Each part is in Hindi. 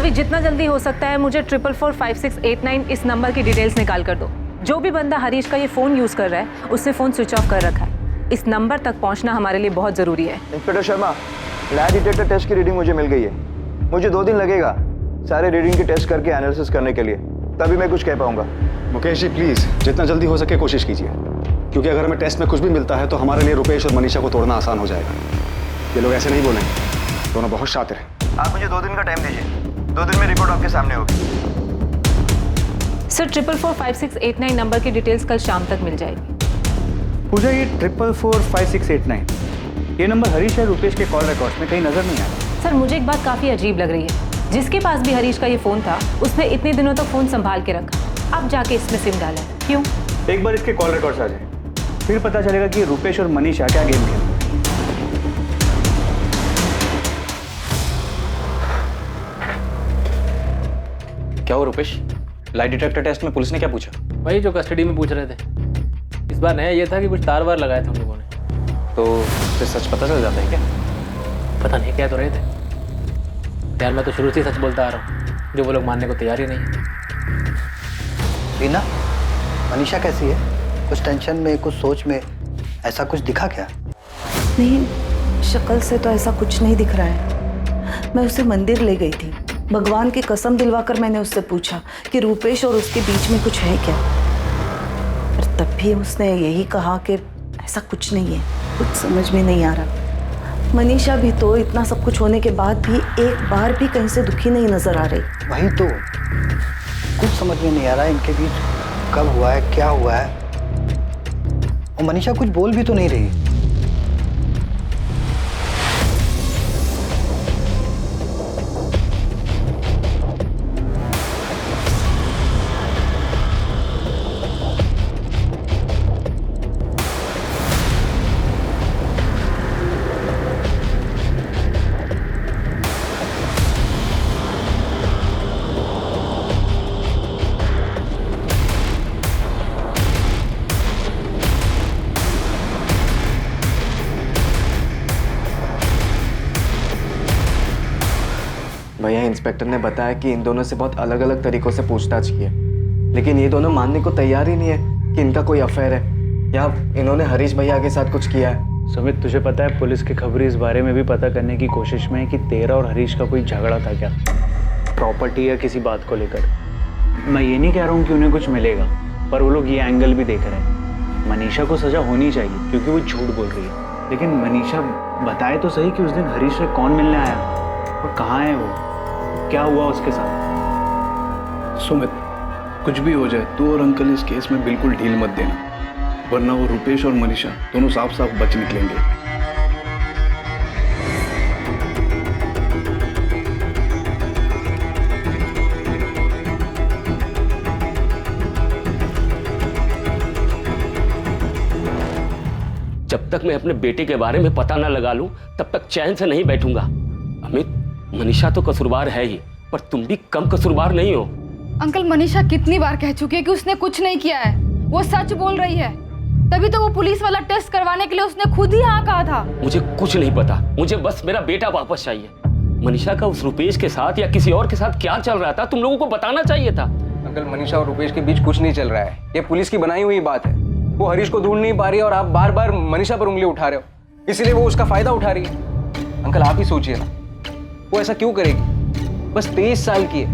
रवि, जितना जल्दी हो सकता है मुझे 444689 इस नंबर की डिटेल्स निकाल कर दो। जो भी बंदा हरीश का ये फोन यूज कर रहा है उसने फोन स्विच ऑफ कर रखा है। इस नंबर तक पहुंचना हमारे लिए बहुत जरूरी है। Inspector Sharma, lie detector test की रीडिंग मुझे मिल गई है। मुझे 2 दिन लगेगा सारे रीडिंग की टेस्ट करके एनालिसिस करने के लिए, तभी मैं कुछ कह पाऊंगा। मुकेश जी प्लीज जितना जल्दी हो सके कोशिश कीजिए, क्योंकि अगर हमें टेस्ट में कुछ भी मिलता है तो हमारे लिए रुपेश और मनीषा को तोड़ना आसान हो जाएगा। ये लोग ऐसे नहीं बोलेंगे, दोनों बहुत शातिर हैं। आप मुझे 2 दिन का टाइम दीजिए, 2 दिन में रिपोर्ट आपके सामने होगी। सर 444689 नंबर की डिटेल्स कल शाम तक मिल जाएगी। पूजा, ये 444689 ये नंबर हरीश या रुपेश के कॉल रिकॉर्ड्स में कहीं नजर नहीं आ रहा। सर मुझे एक बात काफी अजीब लग रही है। जिसके पास भी हरीश का ये फोन था उसने इतने दिनों तक फोन संभाल के रखा, अब जाके इसमें सिम डाला है, क्यों? एक बार इसके कॉल रिकॉर्ड्स आ जाए, फिर पता चलेगा कि रुपेश और मनीषा क्या गेम खेल। क्या हो रुपेश, लाई डिटेक्टर टेस्ट में पुलिस ने क्या पूछा? वही जो कस्टडी में पूछ रहे थे। इस बार नया ये था कि कुछ तार वार लगाए थे हम लोगों ने। तो फिर सच पता चल जाता है क्या? पता नहीं कह तो रहे थे यार, मैं तो शुरू से ही सच बोलता आ रहा हूँ, जो वो लोग मानने को तैयार ही नहीं है। रीना, मनीषा कैसी है? कुछ टेंशन में, कुछ सोच में, ऐसा कुछ दिखा क्या? नहीं, शक्ल से तो ऐसा कुछ नहीं दिख रहा है। मैं उसे मंदिर ले गई थी, भगवान की कसम दिलवाकर मैंने उससे पूछा कि रुपेश और उसके बीच में कुछ है क्या, पर तब भी उसने यही कहा कि ऐसा कुछ नहीं है। कुछ समझ में नहीं आ रहा। मनीषा भी तो इतना सब कुछ होने के बाद भी एक बार भी कहीं से दुखी नहीं नजर आ रही। वही तो, कुछ समझ में नहीं आ रहा है इनके बीच कब हुआ है, क्या हुआ है। और मनीषा कुछ बोल भी तो नहीं रही। भैया, इंस्पेक्टर ने बताया कि इन दोनों से बहुत अलग अलग तरीकों से पूछताछ की है, लेकिन ये दोनों मानने को तैयार ही नहीं है कि इनका कोई अफेयर है या इन्होंने हरीश भैया के साथ कुछ किया है। सुमित, तुझे पता है पुलिस की खबरें इस बारे में भी पता करने की कोशिश में है कि तेरा और हरीश का कोई झगड़ा था क्या, प्रॉपर्टी या किसी बात को लेकर। मैं ये नहीं कह रहा हूँ कि उन्हें कुछ मिलेगा, पर वो लोग ये एंगल भी देख रहे हैं। मनीषा को सजा होनी चाहिए क्योंकि वो झूठ बोल रही है, लेकिन मनीषा बताए तो सही कि उस दिन हरीश से कौन मिलने आया और कहाँ है वो, क्या हुआ उसके साथ। सुमित, कुछ भी हो जाए तू और अंकल इस केस में बिल्कुल ढील मत देना, वरना वो रुपेश और मनीषा दोनों साफ साफ बच निकलेंगे। जब तक मैं अपने बेटे के बारे में पता न लगा लूं तब तक चैन से नहीं बैठूंगा। अमित, मनीषा तो कसूरवार है ही, पर तुम भी कम कसूरवार नहीं हो। अंकल, मनीषा कितनी बार कह चुकी है कि उसने कुछ नहीं किया है, वो सच बोल रही है। तभी तो वो पुलिस वाला टेस्ट करवाने के लिए उसने खुद ही हाँ कहा था। मुझे कुछ नहीं पता, मुझे बस मेरा बेटा वापस चाहिए। मनीषा का उस रुपेश के साथ या किसी और के साथ क्या चल रहा था तुम लोगों को बताना चाहिए था। अंकल, मनीषा और रुपेश के बीच कुछ नहीं चल रहा है, ये पुलिस की बनाई हुई बात है। वो हरीश को ढूंढ नहीं पा रही है और आप बार बार मनीषा पर उंगली उठा रहे हो, इसीलिए वो उसका फायदा उठा रही है। अंकल, आप ही सोचिए ना, वो ऐसा क्यों करेगी? बस 23 साल की है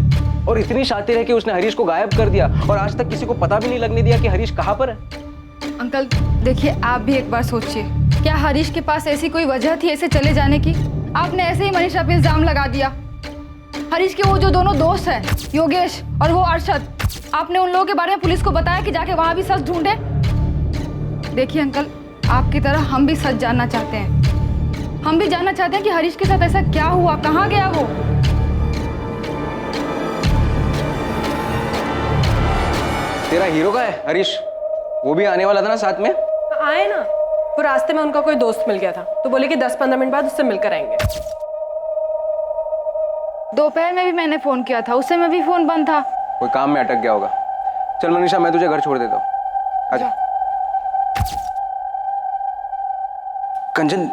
और इतनी शातिर है कि उसने हरीश को गायब कर दिया और आज तक किसी को पता भी नहीं लगने दिया कि हरीश कहाँ पर है। अंकल देखिए, आप भी एक बार सोचिए, क्या हरीश के पास ऐसी कोई वजह थी ऐसे चले जाने की? आपने ऐसे ही मनीषा पे इल्जाम लगा दिया। हरीश के वो जो दोनों दोस्त हैं, योगेश और वो अरशद, आपने उन लोगों के बारे में पुलिस को बताया कि जाके वहां भी सच ढूंढे। देखिए अंकल, आपकी तरह हम भी सच जानना चाहते हैं। हम भी जानना चाहते हैं कि हरीश के साथ ऐसा क्या हुआ, कहाँ गया वो। तेरा हीरो का है हरीश, वो भी आने वाला था ना साथ में? आए ना, वो रास्ते में उनका कोई दोस्त मिल गया था तो बोले कि 10-15 मिनट बाद उससे मिलकर आएंगे। दोपहर में भी मैंने फोन किया था, उस समय भी फोन बंद था। कोई काम में अटक गया होगा। चल मनीषा, मैं तुझे घर छोड़ देता हूँ, आजा। कंचन,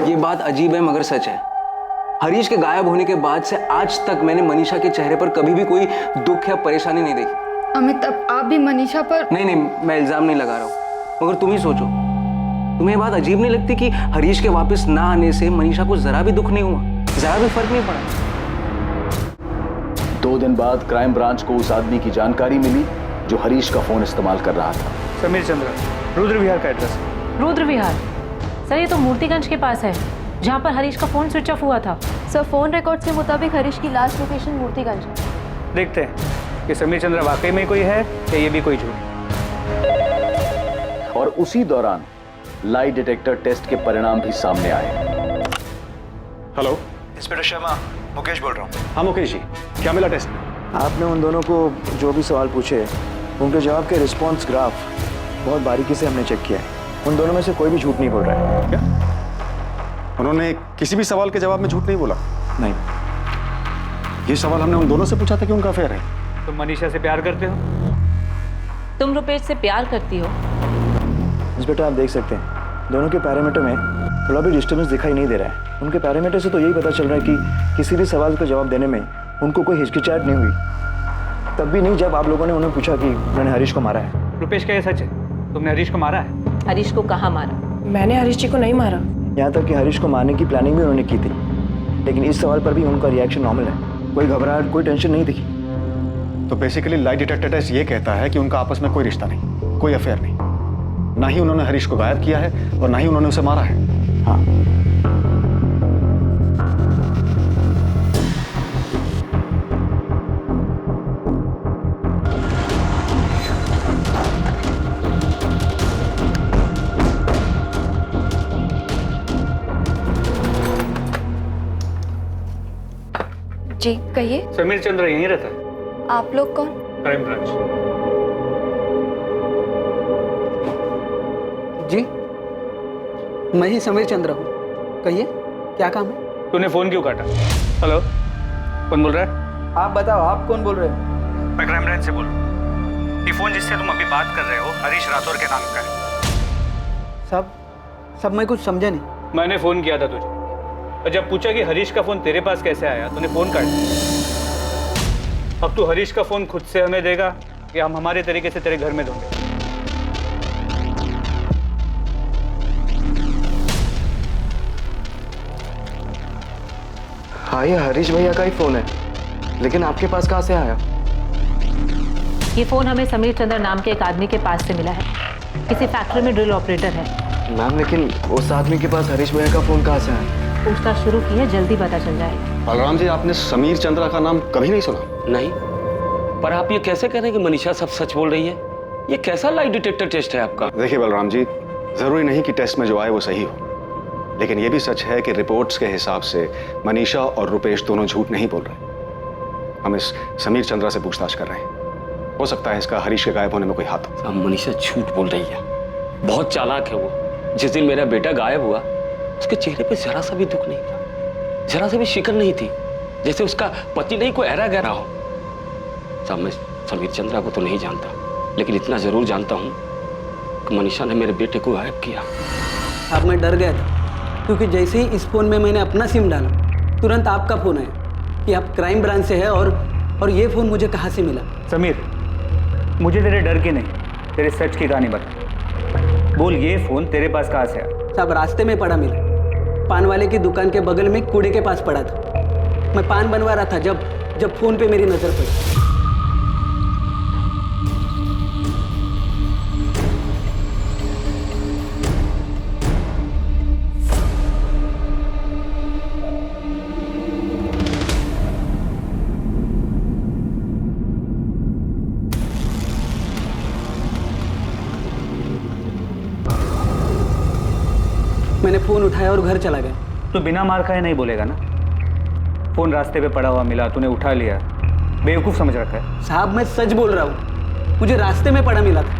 ये बात अजीब है मगर सच है। हरीश के गायब होने के बाद से आज तक मैंने मनीषा के चेहरे पर कभी भी कोई दुख या परेशानी नहीं देखी। अमित, अब आप भी मनीषा पर... नहीं, मैं इल्जाम नहीं लगा रहा हूँ, मगर तुम ही सोचो, तुम्हें ये बात अजीब नहीं लगती कि हरीश के वापस ना आने से मनीषा को जरा भी दुख नहीं हुआ, जरा भी फर्क नहीं पड़ा? 2 दिन बाद क्राइम ब्रांच को उस आदमी की जानकारी मिली जो हरीश का फोन इस्तेमाल कर रहा था। समीर चंद्रा, रुद्र विहार का एड्रेस। रुद्र विहार? सर ये तो मूर्तिगंज के पास है, जहाँ पर हरीश का फोन स्विच ऑफ हुआ था। सर फोन रिकॉर्ड के मुताबिक हरीश की लास्ट लोकेशन मूर्तिगंज है। देखते हैं कि समीर चंद्रा वाकई में कोई है या ये भी कोई झूठ। और उसी दौरान लाई डिटेक्टर टेस्ट के परिणाम भी सामने आए। हेलो, इंस्पेक्टर शर्मा, मुकेश बोल रहा हूँ। हाँ मुकेश जी, क्या मिला टेस्ट में? आपने उन दोनों को जो भी सवाल पूछे, उनके जवाब के रिस्पॉन्स ग्राफ बहुत बारीकी से हमने चेक किया है। उन दोनों में से कोई भी झूठ नहीं बोल रहा है। क्या उन्होंने किसी भी सवाल के जवाब में झूठ नहीं बोला? नहीं। ये सवाल हमने उन दोनों से पूछा था कि उनका अफेयर है। तुम मनीषा से प्यार करते हो? तुम रुपेश से प्यार करती हो? इंस्पेक्टर आप देख सकते हैं दोनों के पैरामीटर में थोड़ा भी डिस्टर्बेंस दिखाई नहीं दे रहा है। उनके पैरामीटर से तो यही पता चल रहा है कि किसी भी सवाल का जवाब देने में उनको कोई हिचकिचाहट नहीं हुई, तब भी नहीं जब आप लोगों ने उन्हें पूछा कि उन्होंने हरीश को मारा है। रुपेश, क्या ये सच है? तुमने हरीश को मारा है? हरीश को कहाँ मारा? मैंने हरीश जी को नहीं मारा। यहाँ तक कि हरीश को मारने की प्लानिंग भी उन्होंने की थी, लेकिन इस सवाल पर भी उनका रिएक्शन नॉर्मल है, कोई घबराहट, कोई टेंशन नहीं दिखी। तो बेसिकली लाई डिटेक्टर टेस्ट ये कहता है कि उनका आपस में कोई रिश्ता नहीं, कोई अफेयर नहीं, ना ही उन्होंने हरीश को गायब किया है और ना ही उन्होंने उसे मारा है। हाँ। जी कहिए। समीर चंद्रा यहीं रहता है। आप लोग कौन? Crime branch. जी मैं ही समीर चंद्रा हूँ, कहिए क्या काम है? तूने फोन क्यों काटा? हेलो, कौन बोल रहा है? आप बताओ, आप कौन बोल रहे हो? मैं क्राइम ब्रांच से बोल रहा हूँ। ये फोन जिससे तुम अभी बात कर रहे हो हरीश राठौर के नाम का है। सब मैं कुछ समझा नहीं। मैंने फोन किया था तुझे और जब पूछा कि हरीश का फोन तेरे पास कैसे आया, तूने फोन काट दिया। अब तू हरीश का फोन खुद से हमें देगा या हम हमारे तरीके से तेरे घर में ढूंढेंगे? हाँ ये हरीश भैया का ही फोन है, लेकिन आपके पास कहाँ से आया? ये फोन हमें समीर चंद्र नाम के एक आदमी के पास से मिला है, किसी फैक्ट्री में ड्रिल ऑपरेटर है। मैम लेकिन उस आदमी के पास हरीश भैया का फोन कहाँ से आया? पूछताछ शुरू की है, जल्दी पता चल जाएगा। बलराम जी, आपने समीर चंद्रा का नाम कभी नहीं सुना? नहीं, पर आप ये कैसे कह रहे हैं कि मनीषा सब सच बोल रही है? ये कैसा लाई डिटेक्टर टेस्ट है आपका? देखिए बलराम जी, जरूरी नहीं कि टेस्ट में जो आए वो सही हो, लेकिन ये भी सच है कि रिपोर्ट्स के हिसाब से मनीषा और रुपेश दोनों झूठ नहीं बोल रहे। हम इस समीर चंद्रा से पूछताछ कर रहे हैं, हो सकता है इसका हरीश के गायब होने में कोई हाथ हो। अब मनीषा झूठ बोल रही है, बहुत चालाक है वो। जिस दिन मेरा बेटा गायब हुआ उसके चेहरे पे जरा सा भी दुख नहीं था, जरा सा भी शिकन नहीं थी, जैसे उसका पति नहीं कोई ऐरा गहरा हो। साहब मैं समीर चंद्रा को तो नहीं जानता, लेकिन इतना जरूर जानता हूँ कि मनीषा ने मेरे बेटे को गायब किया। अब मैं डर गया था, क्योंकि जैसे ही इस फोन में मैंने अपना सिम डाला, तुरंत आपका फोन आया कि आप क्राइम ब्रांच से है और ये फोन मुझे कहाँ से मिला? समीर, मुझे तेरे डर की नहीं, तेरे सच की कहानी बता। बोल, ये फोन तेरे पास कहाँ से आया? साहब रास्ते में पड़ा मिला, पान वाले की दुकान के बगल में कूड़े के पास पड़ा था। मैं पान बनवा रहा था जब फोन पे मेरी नजर पड़ी। मैंने फोन उठाया और घर चला गया। तो बिना मार खाए नहीं बोलेगा ना? फोन रास्ते पे पड़ा हुआ मिला, तूने उठा लिया, बेवकूफ समझ रखा है? साहब मैं सच बोल रहा हूँ, मुझे रास्ते में पड़ा मिला था।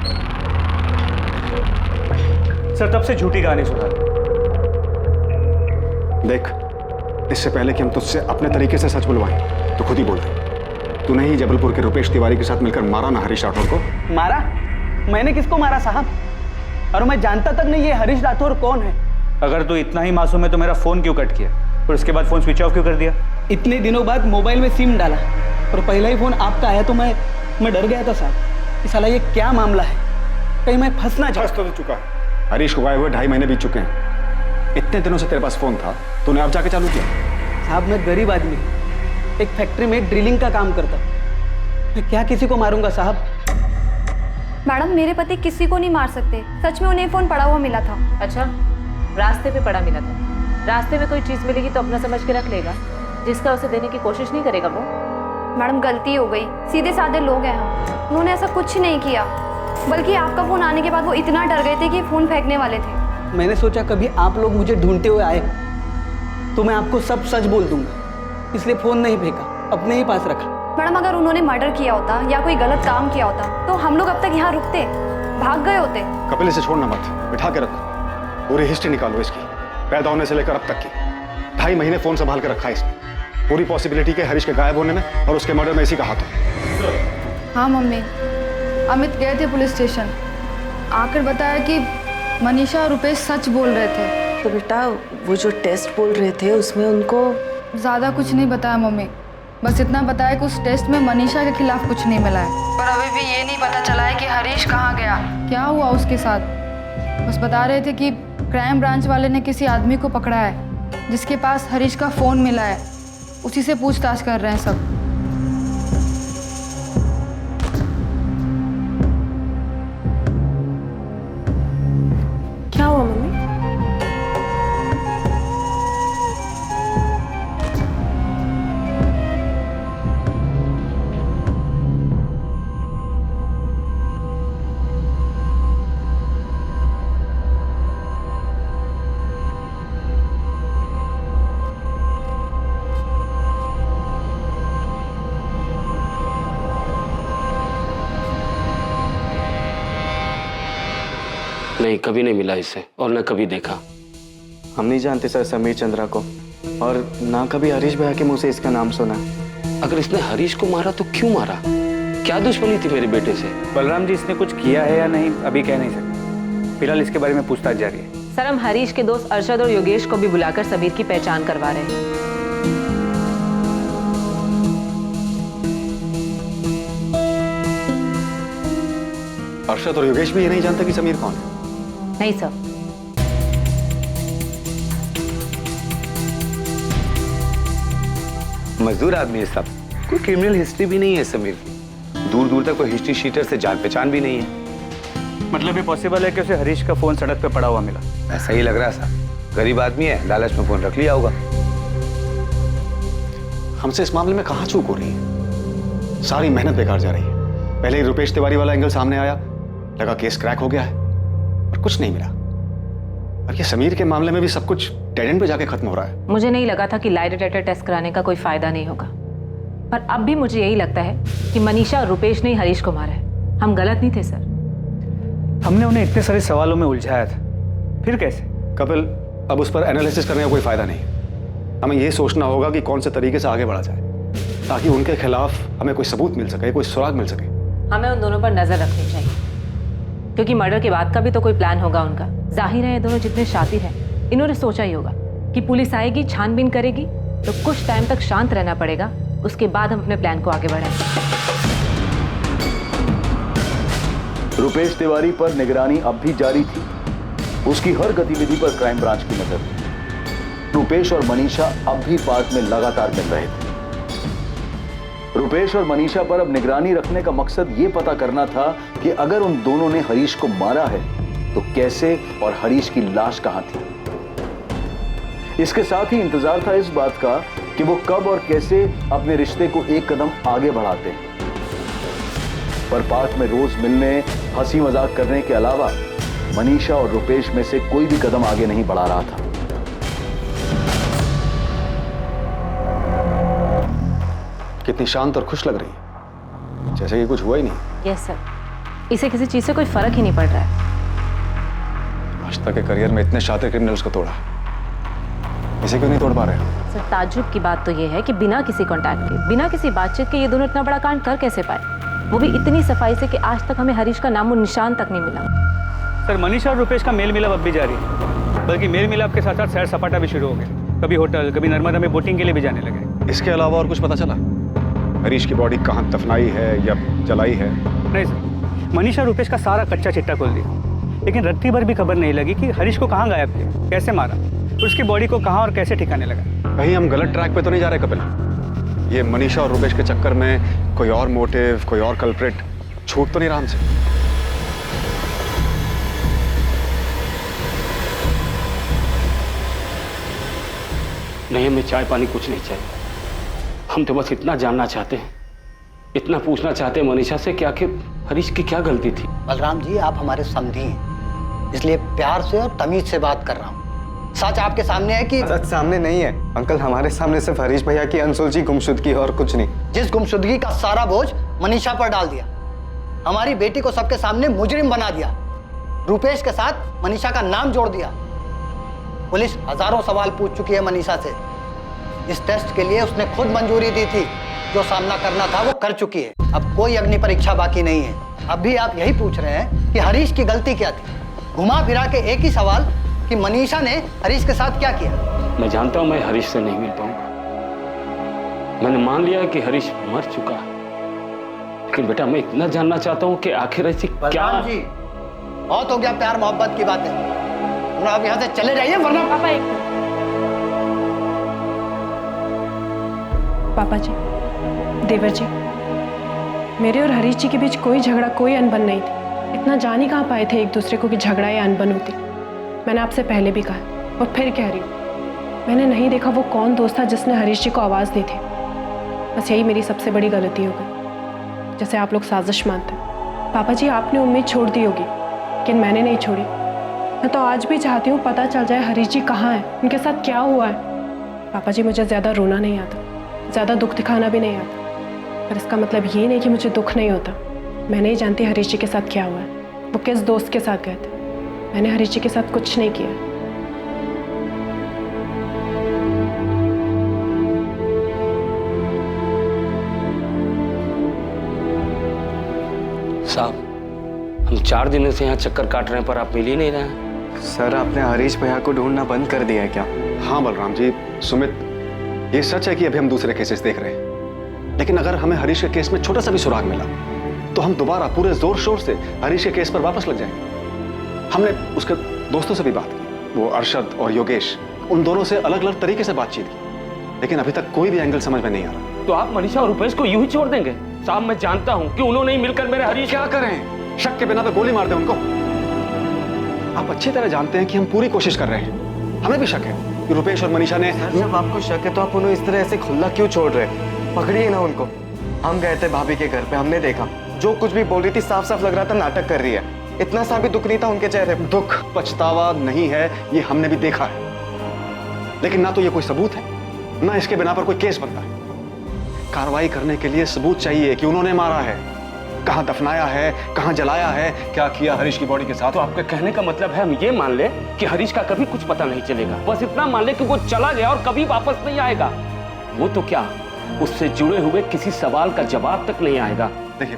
सर तब से झूठी कहानी सुना। देख, इससे पहले कि हम तुझसे अपने तरीके से सच बुलवाएं, तो खुद ही बोल दे, तूने ही जबलपुर के रुपेश तिवारी के साथ मिलकर मारा ना हरीश राठौर को? मारा? मैंने किसको मारा साहब? और मैं जानता तक नहीं ये हरीश राठौर कौन है। अगर तू इतना ही मासूम है तो मेरा फोन क्यों कट किया? और उसके बाद फ़ोन स्विच ऑफ क्यों कर दिया? इतने दिनों बाद मोबाइल में सिम डाला और पहला ही फ़ोन आपका आया तो मैं डर गया था साहब। इस साला ये क्या मामला है, कहीं मैं फंस ना जाऊं। तो चुका है। हरीश को गायब हुए 2.5 महीने बीत चुके हैं। इतने दिनों से तेरे पास फ़ोन था, तूने अब जाके चालू किया? साहब मैं गरीब आदमी, एक फैक्ट्री में ड्रिलिंग का काम करता, मैं क्या किसी को मारूंगा साहब? मैडम मेरे पति किसी को नहीं मार सकते, सच में उन्हें फ़ोन पड़ा हुआ मिला था। अच्छा, रास्ते पे पड़ा मिला था। रास्ते में कोई चीज़ मिलेगी तो अपना समझ के रख लेगा, जिसका उसे देने की कोशिश नहीं करेगा वो। मैडम गलती हो गई, सीधे साधे लोग हैं हम, उन्होंने ऐसा कुछ नहीं किया। बल्कि आपका फ़ोन आने के बाद वो इतना डर गए थे कि फ़ोन फेंकने वाले थे। मैंने सोचा कभी आप लोग मुझे ढूंढते हुए आए तो मैं आपको सब सच बोल दूंगा, इसलिए फ़ोन नहीं फेंका, अपने ही पास रखा। मैडम अगर उन्होंने मर्डर किया होता या कोई गलत काम किया होता तो हम लोग अब तक यहाँ रुकते, भाग गए होते। कपिल इसे छोड़ना मत, बिठा के रखो, पूरी हिस्ट्री निकालो इसकी, पैदा होने से लेकर अब तक की। 2.5 महीने फ़ोन संभाल के रखा है इसने। पूरी पॉसिबिलिटी के हरीश के गायब होने में और उसके मर्डर में इसी का हाथ हो। हाँ मम्मी, अमित गए थे पुलिस स्टेशन, आकर बताया कि मनीषा और रुपेश सच बोल रहे थे। तो बेटा वो जो टेस्ट बोल रहे थे उसमें उनको ज़्यादा कुछ नहीं बताया मम्मी, बस इतना बताया कि उस टेस्ट में मनीषा के खिलाफ कुछ नहीं मिला है। पर अभी भी ये नहीं पता चला है कि हरीश कहाँ गया, क्या हुआ उसके साथ। बस बता रहे थे कि क्राइम ब्रांच वाले ने किसी आदमी को पकड़ा है जिसके पास हरीश का फ़ोन मिला है, उसी से पूछताछ कर रहे हैं सब। क्या हुआ मम्मी? नहीं, कभी नहीं मिला इससे और न कभी देखा। हम नहीं जानते सर समीर चंद्रा को, और ना कभी हरीश भैया के मुंह से इसका नाम सुना। अगर इसने हरीश को मारा तो क्यों मारा? क्या दुश्मनी थी मेरे बेटे से? बलराम जी, इसने कुछ किया है या नहीं अभी कह नहीं सकते, फिलहाल इसके बारे में पूछताछ जारी है। सर, हम हरीश के दोस्त अरशद और योगेश को भी बुलाकर सबीर की पहचान करवा रहे हैं। अरशद और योगेश भी ये नहीं जानते कि समीर कौन है? नहीं सर। मजदूर आदमी है सब, कोई क्रिमिनल हिस्ट्री भी नहीं है समीर की, दूर दूर तक कोई हिस्ट्री शीटर से जान पहचान भी नहीं है। मतलब ये पॉसिबल है कि उसे हरीश का फ़ोन सड़क पे पड़ा हुआ मिला? ऐसा ही लग रहा साहब, गरीब आदमी है, लालच में फ़ोन रख लिया होगा। हमसे इस मामले में कहाँ चूक हो रही है? सारी मेहनत बेकार जा रही है। पहले ही रुपेश तिवारी वाला एंगल सामने आया, लगा केस क्रैक हो गया है, और कुछ नहीं मिला। और ये समीर के मामले में भी सब कुछ डेड एंड पे जाके खत्म हो रहा है। मुझे नहीं लगा था कि लाई डिटेक्टर टेस्ट कराने का कोई फायदा नहीं होगा, पर अब भी मुझे यही लगता है कि मनीषा और रुपेश ने ही हरीश को मारा है। हम गलत नहीं थे सर। हमने उन्हें इतने सारे सवालों में उलझाया था, फिर कैसे? कपिल, अब उस पर एनालिसिस करने का कोई फायदा नहीं। हमें ये सोचना होगा कि कौन से तरीके से आगे बढ़ा जाए ताकि उनके खिलाफ हमें कोई सबूत मिल सके, कोई सुराग मिल सके। हमें उन दोनों पर नजर रखनी चाहिए, क्योंकि मर्डर के बाद का भी तो कोई प्लान होगा उनका। जाहिर है ये दोनों जितने शातिर हैं, इन्होंने सोचा ही होगा कि पुलिस आएगी, छानबीन करेगी, तो कुछ टाइम तक शांत रहना पड़ेगा, उसके बाद हम अपने प्लान को आगे बढ़ाएंगे। रुपेश तिवारी पर निगरानी अब भी जारी थी, उसकी हर गतिविधि पर क्राइम ब्रांच की नजर थी। रुपेश और मनीषा अब भी पार्क में लगातार मिल रहे थे। रुपेश और मनीषा पर अब निगरानी रखने का मकसद यह पता करना था कि अगर उन दोनों ने हरीश को मारा है तो कैसे, और हरीश की लाश कहां थी। इसके साथ ही इंतजार था इस बात का कि वो कब और कैसे अपने रिश्ते को एक कदम आगे बढ़ाते हैं। पर पार्क में रोज मिलने, हंसी मजाक करने के अलावा मनीषा और रुपेश में से कोई भी कदम आगे नहीं बढ़ा रहा था। कितनी शांत और खुश लग रही है, जैसे कि कुछ हुआ ही नहीं। यस सर, इसे किसी चीज से कोई फर्क ही नहीं पड़ रहा है। आज तक के करियर में इतने शातिर क्रिमिनल्स को तोड़ा, इसे क्यों नहीं तोड़ पा रहे? सर, ताज्जुब की बात तो ये है कि बिना किसी कांटेक्ट के, बिना किसी बातचीत के ये दोनों इतना बड़ा कांड कर कैसे पाए, वो भी इतनी सफाई से कि आज तक हमें हरीश का नामो निशान तक नहीं मिला। सर, मनीषा और रुपेश का मेल मिलाप अब भी जारी है, बल्कि मेल मिलाप के साथ साथ सैर सपाटा भी शुरू हो गया। कभी होटल, कभी नर्मदा में बोटिंग के लिए भी जाने लगे। इसके अलावा और कुछ पता चला? हरीश की बॉडी कहाँ दफनाई है या जलाई है? नहीं सर, मनीषा रुपेश का सारा कच्चा चिट्टा खोल दिया, लेकिन रत्ती भर भी खबर नहीं लगी कि हरीश को कहाँ गायब किया, कैसे मारा, और उसकी बॉडी को कहाँ और कैसे ठिकाने लगा। कहीं हम गलत ट्रैक पे तो नहीं जा रहे कपिल? ये मनीषा और रुपेश के चक्कर में कोई और मोटिव, कोई और कल्प्रिट छूट तो नहीं रहा हमसे? नहीं, हमें चाय पानी कुछ नहीं चाहिए। हम तो बस इतना जानना चाहते हैं, इतना पूछना चाहते हैं मनीषा से कि आखिर हरीश की क्या गलती थी। बलराम जी, आप हमारे समधी हैं, इसलिए प्यार से और तमीज से बात कर रहा हूँ। सच आपके सामने है कि सच सामने नहीं है अंकल, हमारे सामने सिर्फ हरीश भैया की अनसुलझी गुमशुदगी और कुछ नहीं। जिस गुमशुदगी का सारा बोझ मनीषा पर डाल दिया, हमारी बेटी को सबके सामने मुजरिम बना दिया, रुपेश के साथ मनीषा का नाम जोड़ दिया। पुलिस हजारों सवाल पूछ चुकी है मनीषा से। इस टेस्ट के लिए उसने खुद मंजूरी दी थी, जो सामना करना था वो कर चुकी है। अब कोई अग्नि परीक्षा बाकी नहीं है। अब भी आप यही पूछ रहे हैं कि हरीश की गलती क्या थी। घुमा फिरा के एक ही सवाल कि मनीषा ने हरीश के साथ क्या किया। मैं जानता हूं मैं हरीश से नहीं मिल पाऊंगा। मैंने मान लिया कि हरीश मर चुका है, लेकिन बेटा मैं इतना जानना चाहता हूं कि आखिर ऐसी क्या। जी, बहुत हो गया प्यार मोहब्बत की बातें। आप यहाँ से चले जाइए वरना। पापा जी, देवर जी, मेरे और हरीश जी के बीच कोई झगड़ा, कोई अनबन नहीं थी। इतना जान ही कहाँ पाए थे एक दूसरे को कि झगड़ा या अनबन होती। मैंने आपसे पहले भी कहा और फिर कह रही हूँ, मैंने नहीं देखा वो कौन दोस्त था जिसने हरीश जी को आवाज़ दी थी। बस यही मेरी सबसे बड़ी गलती हो गई, जैसे आप लोग साजिश मानते हैं। पापा जी, आपने उम्मीद छोड़ दी होगी, लेकिन मैंने नहीं छोड़ी। मैं तो आज भी चाहती हूँ पता चल जाए हरीश जी कहाँ हैं, उनके साथ क्या हुआ है। पापा जी, मुझे ज़्यादा रोना नहीं आता, ज़्यादा दुख दिखाना भी नहीं आता, पर इसका मतलब ये नहीं कि मुझे दुख नहीं होता। मैं नहीं जानती हरीश जी के साथ क्या हुआ है, वो किस दोस्त के साथ गए थे। मैंने हरीश जी के साथ कुछ नहीं किया। साहब, हम 4 दिनों से यहाँ चक्कर काट रहे हैं पर आप मिल ही नहीं रहे हैं। सर, आपने हरीश भैया को ढूंढना बंद कर दिया है क्या? हाँ बलराम जी, सुमित, ये सच है कि अभी हम दूसरे केसेस देख रहे हैं, लेकिन अगर हमें हरीश के केस में छोटा सा भी सुराग मिला तो हम दोबारा पूरे जोर शोर से हरीश के केस पर वापस लग जाएंगे। हमने उसके दोस्तों से भी बात की, वो अरशद और योगेश, उन दोनों से अलग अलग तरीके से बातचीत की, लेकिन अभी तक कोई भी एंगल समझ में नहीं आ रहा। तो आप मनीषा और रुपेश को यूं ही छोड़ देंगे? साहब, मैं जानता हूं कि उन्होंने ही मिलकर मेरे हरीश। क्या करें? शक के बिना पे गोली मार दें उनको? आप अच्छी तरह जानते हैं कि हम पूरी कोशिश कर रहे हैं। हमें भी शक है कि रुपेश और मनीषा ने। जब आपको शक है तो आप उन्हें इस तरह ऐसे खुला क्यों छोड़ रहे? पकड़िए ना उनको। हम गए थे भाभी के घर पे, हमने देखा जो कुछ भी बोल रही थी साफ साफ लग रहा था नाटक कर रही है। इतना सा भी दुख नहीं था उनके चेहरे पे। दुख पछतावा नहीं है, ये हमने भी देखा है, लेकिन ना तो ये कोई सबूत है, ना इसके बिना पर कोई केस बनता है। कार्रवाई करने के लिए सबूत चाहिए कि उन्होंने मारा है, कहां दफनाया है, कहां जलाया है, क्या किया हरीश की बॉडी के साथ। तो आपका कहने का मतलब है हम ये मान ले कि हरीश का कभी कुछ पता नहीं चलेगा, बस इतना मान ले कि वो चला गया और कभी वापस नहीं आएगा। वो तो क्या, उससे जुड़े हुए किसी सवाल का जवाब तक नहीं आएगा। देखिए,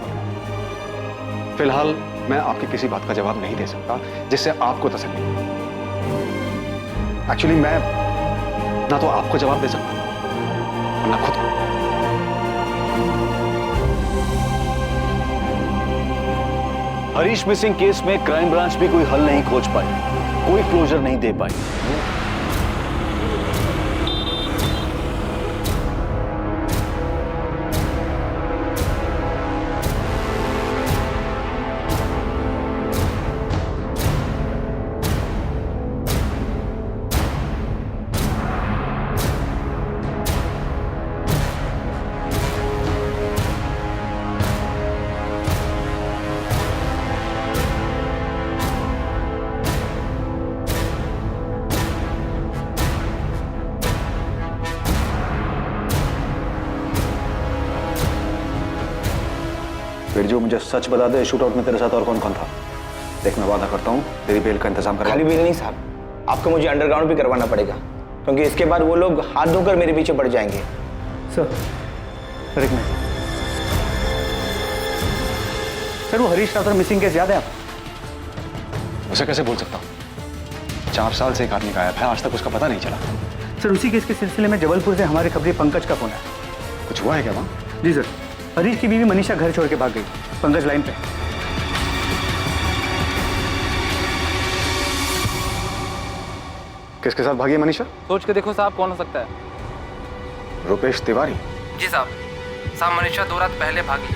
फिलहाल मैं आपकी किसी बात का जवाब नहीं दे सकता जिससे आपको तसल्ली हो। एक्चुअली मैं ना तो आपको जवाब दे सकता और ना खुद को। हरीश मिसिंग केस में क्राइम ब्रांच भी कोई हल नहीं खोज पाई, कोई क्लोजर नहीं दे पाई। फिर जो मुझे सच बता दे, शूटआउट में तेरे साथ और कौन कौन था। देख, मैं वादा करता हूँ तेरी बेल का इंतजाम करा। खाली बेल नहीं साहब, आपको मुझे अंडरग्राउंड भी करवाना पड़ेगा, क्योंकि इसके बाद वो लोग हाथ धोकर मेरे पीछे पड़ जाएंगे। सर एक मिनट सर, वो हरीश राठौर मिसिंग केस याद है आप? उसे कैसे भूल सकता हूँ? 4 साल से एक आदमी गायब है, आज तक उसका पता नहीं चला। सर उसी केस के सिलसिले में जबलपुर से हमारे खबरी पंकज का फोन है। कुछ हुआ है क्या वहाँ? जी सर, हरीश की बीवी मनीषा घर छोड़ के भाग गई। पंकज लाइन पे। किसके साथ भागी है मनीषा? सोच के देखो साहब, कौन हो सकता है? रुपेश तिवारी? जी साहब, मनीषा 2 रात पहले भागी।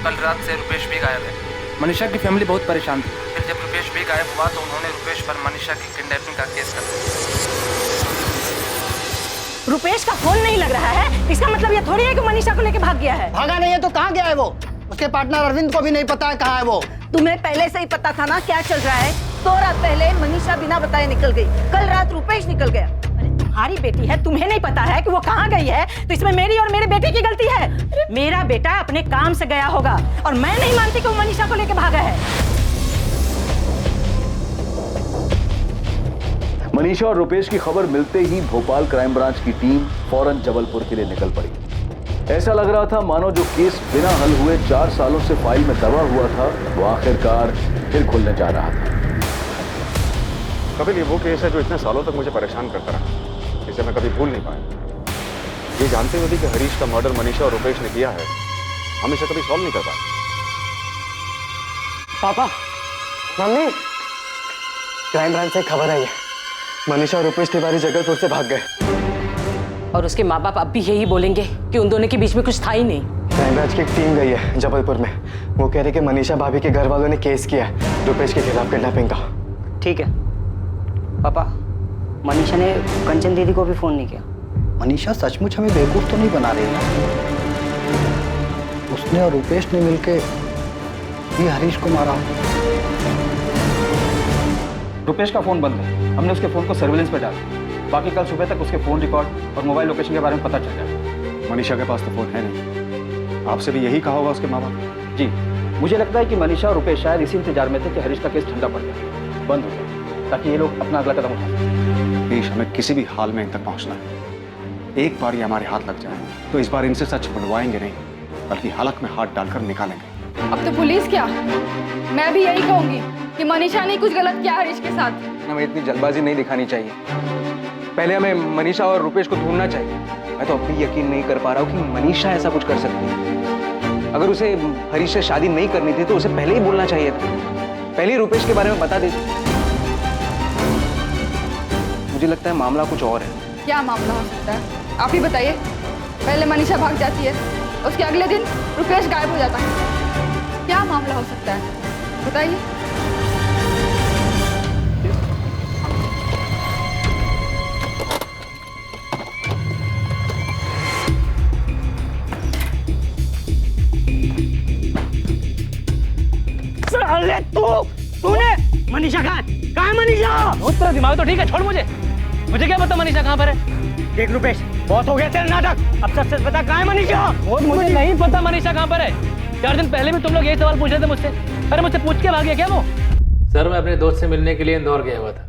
कल रात से रुपेश भी गायब है। मनीषा की फैमिली बहुत परेशान थी। फिर जब रुपेश भी गायब हुआ तो उन्होंने रुपेश पर मनीषा की किडनैपिंग का केस कर दिया। रुपेश का फोन नहीं लग रहा है, इसका मतलब ये थोड़ी है कि मनीषा को लेके भाग गया है। भागा नहीं है तो कहाँ गया है वो? उसके पार्टनर अरविंद को भी नहीं पता है कहाँ है वो। तुम्हें पहले से ही पता था ना क्या चल रहा है। 2 रात पहले मनीषा बिना बताए निकल गई, कल रात रुपेश निकल गया। अरे तुम्हारी बेटी है, तुम्हें नहीं पता है कि वो कहाँ गई है, तो इसमें मेरी और मेरे बेटे की गलती है। मेरा बेटा अपने काम से गया होगा और मैं नहीं मानती कि वो मनीषा को लेके भागा है। मनीषा और रुपेश की खबर मिलते ही भोपाल क्राइम ब्रांच की टीम फौरन जबलपुर के लिए निकल पड़ी। ऐसा लग रहा था मानो जो केस बिना हल हुए 4 सालों से फाइल में दबा हुआ था वो आखिरकार फिर खुलने जा रहा था। कपिल, ये वो केस है जो इतने सालों तक मुझे परेशान करता रहा, इसे मैं कभी भूल नहीं पाया। ये जानते हुए भी कि हरीश का मर्डर मनीषा और रुपेश ने किया है, हम इसे कभी सॉल्व नहीं कर पाए। पापा, मम्मी, क्राइम ब्रांच से खबर आई है, मनीषा और रुपेश तिवारी जबलपुर से भाग गए। और उसके माँ बाप अब भी यही बोलेंगे कि उन दोनों के बीच में कुछ था ही नहीं। क्राइम ब्रांच की एक टीम गई है जबलपुर में। वो कह रहे कि मनीषा भाभी के घर वालों ने केस किया है रुपेश के खिलाफ किडनैपिंग का। ठीक है पापा, मनीषा ने कंचन दीदी को भी फोन नहीं किया। मनीषा सचमुच हमें बेवकूफ तो नहीं बना रही है। उसने और रुपेश ने मिलके ये हरीश को मारा। रुपेश का फोन बंद है, हमने उसके फोन को सर्विलेंस पे डाला। बाकी कल सुबह तक उसके फोन रिकॉर्ड और मोबाइल लोकेशन के बारे में पता चल जाएगा। मनीषा के पास तो फोन है नहीं, आपसे भी यही कहा होगा उसके माँ बाप? जी, मुझे लगता है कि मनीषा और रुपेश शायद इसी इंतजार में थे कि हरीश का केस ठंडा पड़ जाए, बंद हो जाए, ताकि ये लोग अपना अगला कदम उठा सकें। प्लीज, हमें किसी भी हाल में इन तक पहुंचना है। एक बार ये हमारे हाथ लग जाए तो इस बार इनसे सच बनवाएंगे नहीं, बल्कि हलक में हाथ डालकर निकालेंगे। अब तो पुलिस क्या, मैं भी यही कहूंगी कि मनीषा ने कुछ गलत किया हरीश के साथ। हमें इतनी जल्दबाजी नहीं दिखानी चाहिए। पहले हमें मनीषा और रुपेश को ढूंढना चाहिए। मैं तो अब भी यकीन नहीं कर पा रहा हूँ कि मनीषा ऐसा कुछ कर सकती है। अगर उसे हरीश से शादी नहीं करनी थी तो उसे पहले ही बोलना चाहिए था, पहले ही रुपेश के बारे में बता देती। मुझे लगता है मामला कुछ और है। क्या मामला हो सकता है, आप ही बताइए। पहले मनीषा भाग जाती है, उसके अगले दिन रुपेश गायब हो जाता है। क्या मामला हो सकता है, बताइए। अरे तूने मनीषा कहाँ है मनीषा? तेरा दिमाग तो ठीक है, छोड़ मुझे क्या पता मनीषा कहाँ पर है। देख रुपेश, बहुत हो गया तेरा नाटक, अब सच बता कहाँ है मनीषा? मुझे नहीं पता मनीषा कहाँ पर है। 4 दिन पहले भी तुम लोग यही सवाल पूछ रहे थे मुझसे। अरे मुझसे पूछ के भाग गया क्या वो? सर, मैं अपने दोस्त से मिलने के लिए इंदौर गया हुआ था।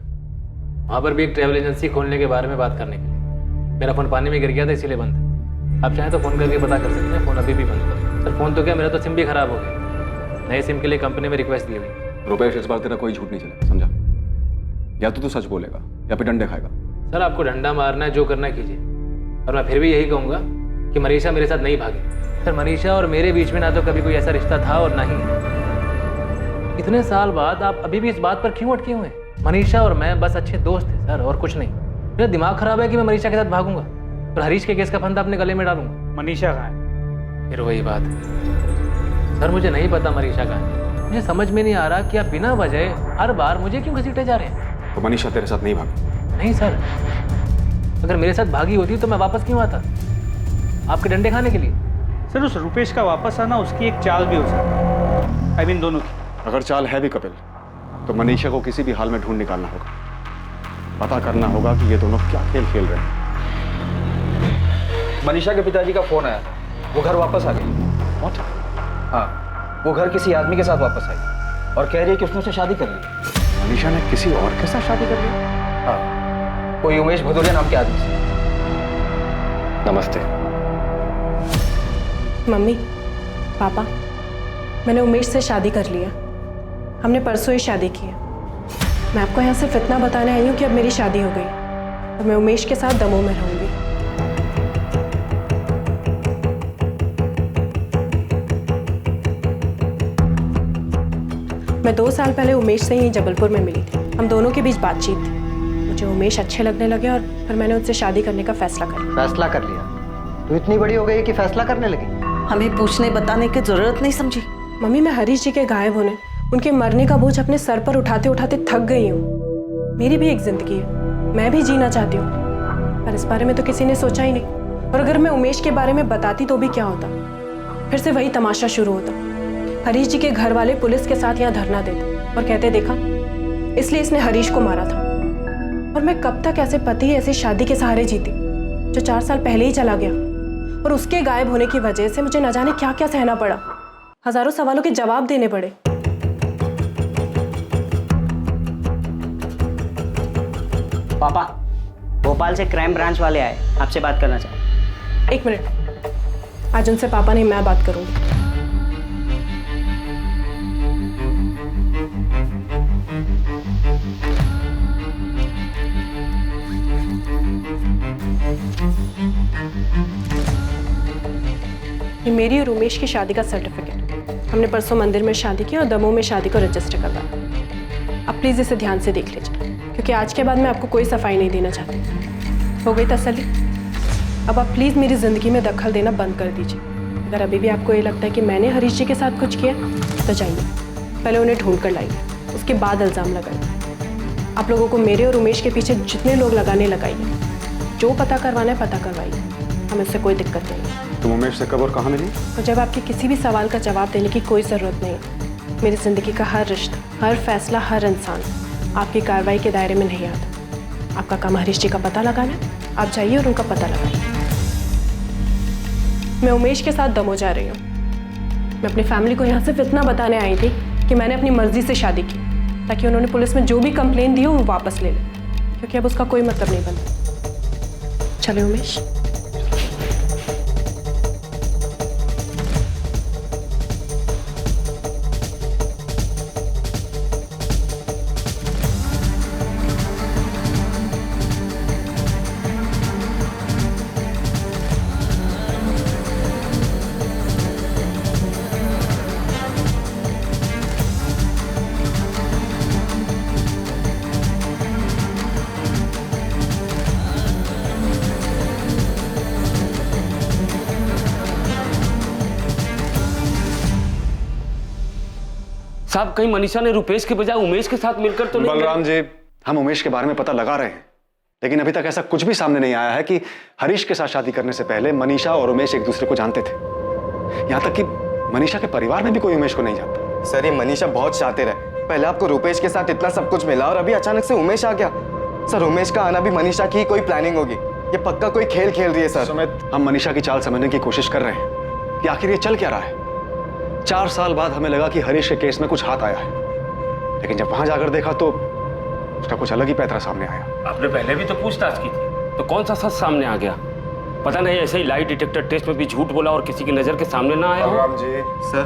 वहाँ पर भी एक ट्रैवल एजेंसी खोलने के बारे में बात करने के लिए। मेरा फोन पानी में गिर गया था, इसीलिए बंद है। आप चाहें तो फोन करके पता कर सकते हैं, फोन अभी भी बंद है। सर, फोन तो क्या, मेरा तो सिम भी खराब हो गया। नए सिम के लिए कंपनी में रिक्वेस्ट दी हुई। रुपेश, इस बार तेरा कोई झूठ नहीं चलेगा, समझा? या तो तू सच बोलेगा या फिर डंडे खाएगा। सर, आपको डंडा मारना है, जो करना कीजिए। और मैं फिर भी यही कहूँगा कि मनीषा मेरे साथ नहीं भागी। सर, मनीषा और मेरे बीच में ना तो कभी कोई ऐसा रिश्ता था और ना ही। इतने साल बाद आप अभी भी इस बात पर क्यों अटके हुए? मनीषा और मैं बस अच्छे दोस्त थे सर, और कुछ नहीं। मेरा दिमाग खराब है कि मैं मनीषा के साथ भागूंगा और हरीश के केस का फंदा अपने गले में डालूंगा। मनीषा कहाँ है? फिर वही बात सर, मुझे नहीं पता मनीषा कहाँ है। मुझे समझ में नहीं आ रहा कि आप बिना वजह हर बार मुझे क्यों घसीटे जा रहे हैं। तो मनीषा तेरे साथ नहीं भागी? नहीं सर, अगर मेरे साथ भागी होती तो मैं वापस क्यों आता आपके डंडे खाने के लिए? सर, उस रुपेश का वापस आना उसकी एक चाल भी हो सकती है, दोनों की। अगर चाल है भी कपिल, तो मनीषा को किसी भी हाल में ढूंढ निकालना होगा। पता करना होगा कि ये दोनों क्या खेल खेल रहे हैं। मनीषा के पिताजी का फोन आया था, वो घर वापस आ गई। हाँ, वो घर किसी आदमी के साथ वापस आई और कह रही है कि उसने उससे शादी कर ली। मनीषा ने किसी और के साथ शादी कर ली? हाँ, कोई उमेश भदौरिया नाम के आदमी से। नमस्ते। मम्मी, पापा, मैंने उमेश से शादी कर लिया। हमने परसों ही शादी की है। मैं आपको यहाँ सिर्फ इतना बताने आई हूँ कि अब मेरी शादी हो गई। और मैं उमेश के साथ दमोह में रहूंगी। मैं 2 साल पहले उमेश से ही जबलपुर में मिली थी। हम दोनों के बीच बातचीत थी। मुझे उमेश अच्छे लगने लगे और फिर मैंने उससे शादी करने का फैसला कर लिया। फैसला कर लिया? तू इतनी बड़ी हो गई कि फैसला करने लगी? हमें पूछने बताने की जरूरत नहीं समझी। मम्मी, मैं हरीश जी के गायब होने, उनके मरने का बोझ अपने सर पर उठाते उठाते थक गई हूँ। मेरी भी एक जिंदगी है, मैं भी जीना चाहती हूँ, पर इस बारे में तो किसी ने सोचा ही नहीं। और अगर मैं उमेश के बारे में बताती तो भी क्या होता? फिर से वही तमाशा शुरू होता। हरीश जी के घर वाले पुलिस के साथ यहाँ धरना देते और कहते, देखा, इसलिए इसने हरीश को मारा था। और मैं कब तक ऐसे पति ऐसी शादी के सहारे जीती जो 4 साल पहले ही चला गया, और उसके गायब होने की वजह से मुझे न जाने क्या क्या सहना पड़ा। हजारों सवालों के जवाब देने पड़े। पापा, भोपाल से क्राइम ब्रांच वाले आए, आपसे बात करना चाहते। 1 मिनट, आज उनसे पापा नहीं, मैं बात करूंगी। ये मेरी और उमेश की शादी का सर्टिफिकेट। हमने परसों मंदिर में शादी की और दमोह में शादी को रजिस्टर करवाया। आप प्लीज़ इसे ध्यान से देख लीजिए, क्योंकि आज के बाद मैं आपको कोई सफाई नहीं देना चाहती। हो गई तसल्ली? अब आप प्लीज़ मेरी ज़िंदगी में दखल देना बंद कर दीजिए। अगर अभी भी आपको ये लगता है कि मैंने हरीश जी के साथ कुछ किया तो जाइए, पहले उन्हें ढूंढ कर लाइए, उसके बाद इल्ज़ाम लगाइए। आप लोगों को मेरे और उमेश के पीछे जितने लोग लगाने लगाइए, जो पता करवाना है पता करवाइए, हमें उससे कोई दिक्कत नहीं है। तुम उमेश से कब और कहाँ मिली? और जब आपके किसी भी सवाल का जवाब देने की कोई ज़रूरत नहीं है। मेरी ज़िंदगी का हर रिश्ता, हर फैसला, हर इंसान आपकी कार्रवाई के दायरे में नहीं आता। आपका काम हरीश जी का पता लगाना है, आप जाइए और उनका पता लगाइए। मैं उमेश के साथ दमोह जा रही हूँ। मैं अपनी फैमिली को यहाँ सिर्फ इतना बताने आई थी कि मैंने अपनी मर्जी से शादी की, ताकि उन्होंने पुलिस में जो भी कंप्लेन दी हो वो वापस ले लें, क्योंकि अब उसका कोई मतलब नहीं बनता। चले उमेश। साहब, कहीं मनीषा ने रुपेश के बजाय उमेश के साथ मिलकर तो नहीं? बलराम जी, हम उमेश के बारे में पता लगा रहे हैं, लेकिन अभी तक ऐसा कुछ भी सामने नहीं आया है कि हरीश के साथ शादी करने से पहले मनीषा और उमेश एक दूसरे को जानते थे। यहां तक कि मनीषा के परिवार में भी कोई उमेश को नहीं जानता। सर, ये मनीषा बहुत शातिर है। पहले आपको रुपेश के साथ इतना सब कुछ मिला और अभी अचानक से उमेश आ गया। सर, उमेश का आना भी मनीषा की कोई प्लानिंग होगी। ये पक्का कोई खेल खेल रही है सर। सुमित, हम मनीषा की चाल समझने की कोशिश कर रहे हैं कि आखिर ये चल क्या रहा है। 4 साल बाद हमें लगा कि हरीश के केस में कुछ हाथ आया है, लेकिन जब वहां जाकर देखा तो उसका कुछ अलग ही पैतरा सामने आया। आपने पहले भी तो पूछताछ की थी, तो कौन सा सच सामने आ गया? पता नहीं ऐसे ही लाई डिटेक्टर टेस्ट में भी झूठ बोला और किसी की नजर के सामने ना आया। बलराम जी, सर,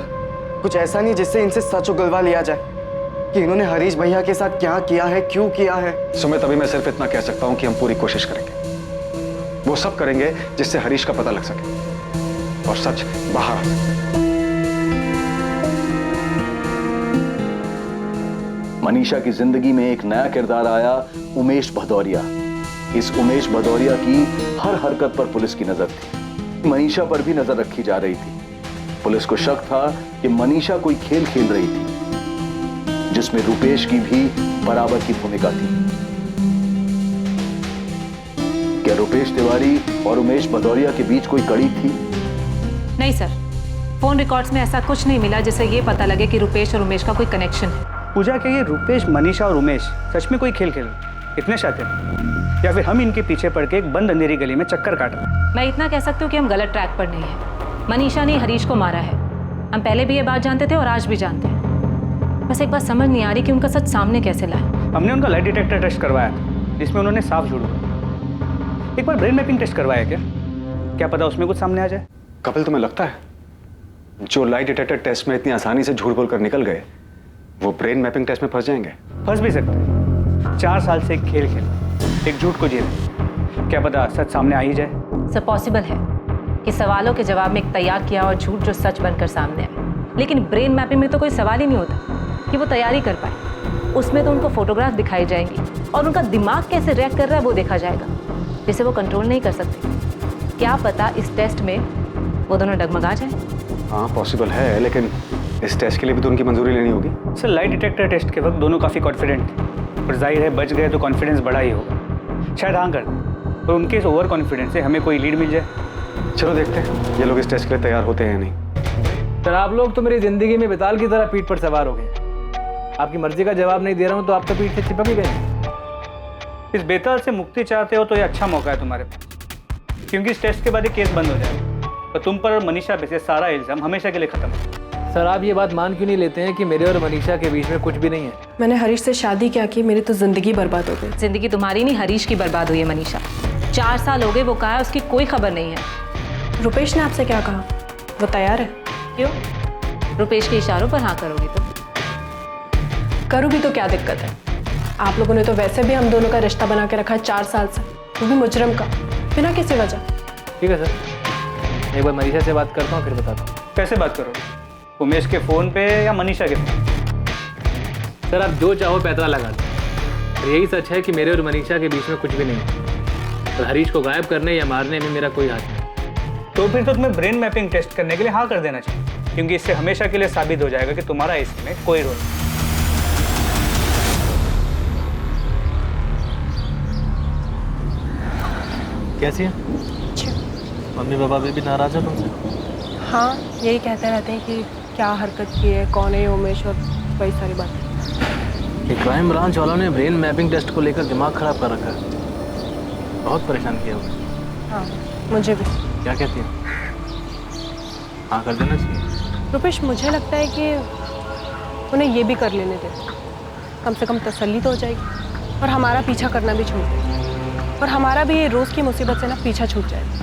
कुछ ऐसा नहीं जिससे इनसे सच उगलवा लिया जाए कि इन्होंने हरीश भैया के साथ क्या किया है, क्यों किया है। सुमित, अभी मैं सिर्फ इतना कह सकता हूं कि हम पूरी कोशिश करेंगे। वो सब करेंगे जिससे हरीश का पता लग सके और सच बाहर आ सके। मनीषा की जिंदगी में एक नया किरदार आया, उमेश भदौरिया। इस उमेश भदौरिया की हर हरकत पर पुलिस की नजर थी। मनीषा पर भी नजर रखी जा रही थी। पुलिस को शक था कि मनीषा कोई खेल खेल रही थी, जिसमें रुपेश की भी बराबर की भूमिका थी। क्या रुपेश तिवारी और उमेश भदौरिया के बीच कोई कड़ी थी? नहीं सर, फोन रिकॉर्ड्स में ऐसा कुछ नहीं मिला जिससे ये पता लगे कि रुपेश और उमेश का कोई कनेक्शन है। पूजा, के ये रुपेश, मनीषा और उमेश सच में कोई खेल खेल रहे, इतने शातिर, या फिर हम इनके पीछे पड़ के एक बंद अंधेरी गली में चक्कर काट रहे? मैं इतना कह सकती हूँ कि हम गलत ट्रैक पर नहीं है। मनीषा ने हरीश को मारा है, हम पहले भी ये बात जानते थे और आज भी जानते हैं। बस एक बात समझ नहीं आ रही कि उनका सच सामने कैसे लाए। हमने उनका लाइट डिटेक्टर टेस्ट करवाया था, जिसमें उन्होंने साफ झूठ बोला। एक बार ब्रेन मैपिंग टेस्ट करवाया क्या पता उसमें कुछ सामने आ जाए। कपिल, तुम्हें लगता है जो लाइट डिटेक्टर टेस्ट में इतनी आसानी से झूठ बोलकर निकल गए, वो ब्रेन मैपिंग टेस्ट में फंस जाएंगे? फंस भी सकते हैं। 4 साल से एक खेल खेल, एक झूठ को जी रहे। क्या पता सच सामने आ ही जाए। सर पॉसिबल है कि सवालों के जवाब में एक तैयार किया और झूठ जो सच बनकर सामने आए, लेकिन ब्रेन मैपिंग में तो कोई सवाल ही नहीं होता कि वो तैयारी कर पाए। उसमें तो उनको फोटोग्राफ दिखाई जाएंगी और उनका दिमाग कैसे रिएक्ट कर रहा है वो देखा जाएगा, जिसे वो कंट्रोल नहीं कर सकते। क्या पता इस टेस्ट में वो दोनों डगमगा जाए। हाँ पॉसिबल है, लेकिन इस टेस्ट के लिए भी तो उनकी मंजूरी लेनी होगी। सर लाइट डिटेक्टर टेस्ट के वक्त दोनों काफ़ी कॉन्फिडेंट थे और जाहिर है बच गए तो कॉन्फिडेंस बढ़ा ही होगा। शायद हाँ कर दें और उनके इस ओवर कॉन्फिडेंस से हमें कोई लीड मिल जाए। चलो देखते हैं ये लोग इस टेस्ट के लिए तैयार होते हैं या नहीं। सर आप लोग तो मेरी ज़िंदगी में बेताल की तरह पीठ पर सवार हो गए। आपकी मर्जी का जवाब नहीं दे रहा हूँ तो आप तो पीठ से चिपक ही गए। इस बेताल से मुक्ति चाहते हो तो ये अच्छा मौका है तुम्हारे पास, क्योंकि इस टेस्ट के बाद ये केस बंद हो जाएगा और तुम पर और मनीषा पे से सारा इल्ज़ाम हमेशा के लिए खत्म है। सर आप ये बात मान क्यों नहीं लेते हैं कि मेरे और मनीषा के बीच में कुछ भी नहीं है? मैंने हरीश से शादी क्या की, मेरी तो जिंदगी बर्बाद हो गई। जिंदगी तुम्हारी नहीं, हरीश की बर्बाद हुई है मनीषा। 4 साल हो गए, वो कहा है उसकी कोई खबर नहीं है। रुपेश ने आपसे क्या कहा? वो तैयार है? क्यों? रुपेश के इशारों पर हाँ करोगी तो? करूँ भी तो क्या दिक्कत है? आप लोगों ने तो वैसे भी हम दोनों का रिश्ता बना के रखा है 4 साल से, वो भी मुजरम का, बिना किसी वजह। ठीक है सर, एक बार मनीषा से बात करता हूँ फिर बताता हूँ। कैसे बात करो? उमेश के फ़ोन पे या मनीषा के फ़ोन? सर आप जो चाहो पैतरा लगा दो। यही सच है कि मेरे और मनीषा के बीच में कुछ भी नहीं है और हरीश को गायब करने या मारने में मेरा कोई हाथ नहीं। तो फिर तो तुम्हें ब्रेन मैपिंग टेस्ट करने के लिए हाँ कर देना चाहिए, क्योंकि इससे हमेशा के लिए साबित हो जाएगा कि तुम्हारा इसमें कोई रोल नहीं। कैसी है? मम्मी पापा भी नाराज है तुमसे? हाँ, यही कहते रहते हैं कि क्या हरकत की है, कौन है उमेश, और वही सारी बातें। ये क्राइम ब्रांच वालों ने ब्रेन मैपिंग टेस्ट को लेकर दिमाग खराब कर रखा है, बहुत परेशान किया हुआ। हाँ मुझे भी। क्या कहती है? हाँ कर देना चाहिए। रुपेश मुझे लगता है कि उन्हें ये भी कर लेने दे, कम से कम तसल्ली तो हो जाएगी और हमारा पीछा करना भी छूट जाएगा और हमारा भी ये रोज़ की मुसीबत से ना पीछा छूट जाएगा।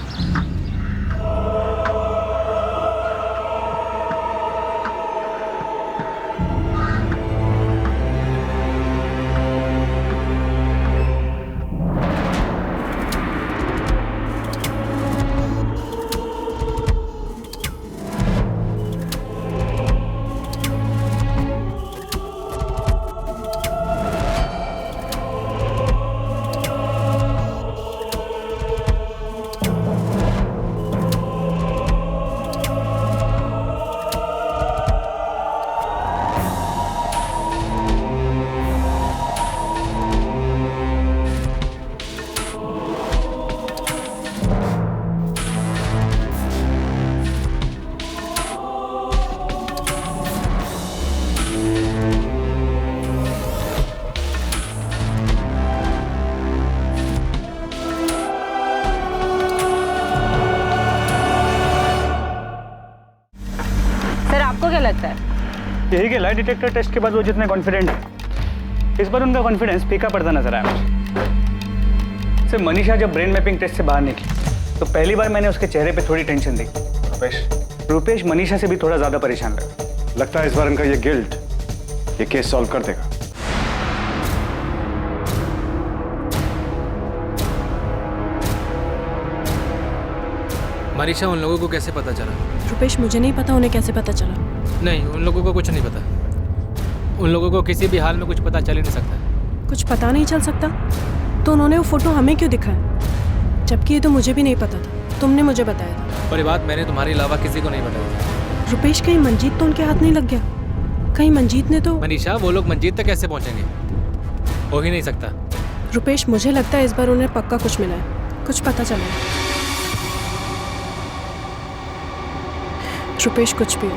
लगता है यही कि लाइट डिटेक्टर टेस्ट के बाद वो जितने कॉन्फिडेंट है, इस बार उनका कॉन्फिडेंस फीका पड़ता नजर आया मुझे। सिर्फ मनीषा जब ब्रेन मैपिंग टेस्ट से बाहर निकली तो पहली बार मैंने उसके चेहरे पे थोड़ी टेंशन देखी। रुपेश मनीषा से भी थोड़ा ज्यादा परेशान लगा। लगता है इस बार इनका ये गिल्ट ये केस सॉल्व कर देगा। मनीषा उन लोगों को कैसे पता चला? रुपेश मुझे नहीं पता उन्हें कैसे पता चला। नहीं, उन लोगों को कुछ नहीं पता। उन लोगों को किसी भी हाल में कुछ पता चल ही नहीं सकता। कुछ पता नहीं चल सकता तो उन्होंने वो फोटो हमें क्यों दिखाया, जबकि ये तो मुझे भी नहीं पता था, तुमने मुझे बताया था। और ये बात मैंने तुम्हारे अलावा किसी को नहीं बताई। रुपेश कहीं मंजीत तो उनके हाथ नहीं लग गया? कहीं मंजीत ने तो। मनीषा वो लोग मंजीत तक कैसे पहुंचेंगे? हो ही नहीं सकता। रुपेश मुझे लगता है इस बार उन्हें पक्का कुछ मिला है, कुछ पता चला है। रुपेश कुछ भी हो,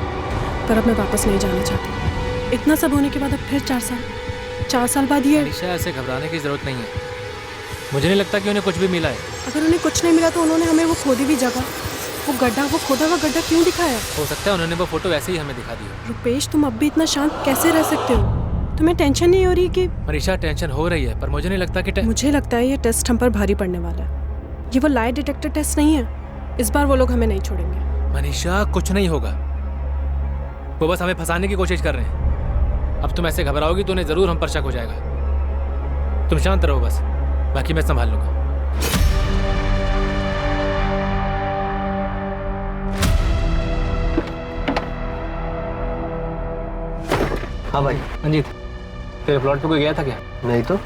पर अब मैं वापस नहीं जाना चाहती। इतना सब होने के बाद अब फिर 4 साल बाद ये। मनीषा ऐसे घबराने की जरूरत नहीं है। मुझे नहीं लगता कि उन्हें कुछ भी मिला है। अगर उन्हें कुछ नहीं मिला तो उन्होंने हमें वो खोदी भी जगह, वो गड्ढा, वो खोदा हुआ गड्ढा क्यों दिखाया? हो सकता है उन्होंने वो फोटो वैसे ही हमें दिखा दी हो। रुपेश तुम अब भी इतना शांत कैसे रह सकते हो? तुम्हें टेंशन नहीं हो रही कि? मनीषा टेंशन हो रही है, पर मुझे नहीं लगता कि मुझे लगता है ये टेस्ट हम पर भारी पड़ने वाला है। ये वो लाइट डिटेक्टर टेस्ट नहीं है, इस बार वो लोग हमें नहीं छोड़ेंगे। मनीषा कुछ नहीं होगा, वो बस हमें फंसाने की कोशिश कर रहे हैं। अब तुम ऐसे घबराओगी तो उन्हें जरूर हम पर शक हो जाएगा। तुम शांत रहो बस, बाकी मैं संभाल लूंगा। हाँ भाई। मंजीत, तेरे प्लॉट पे कोई गया था क्या? नहीं तो।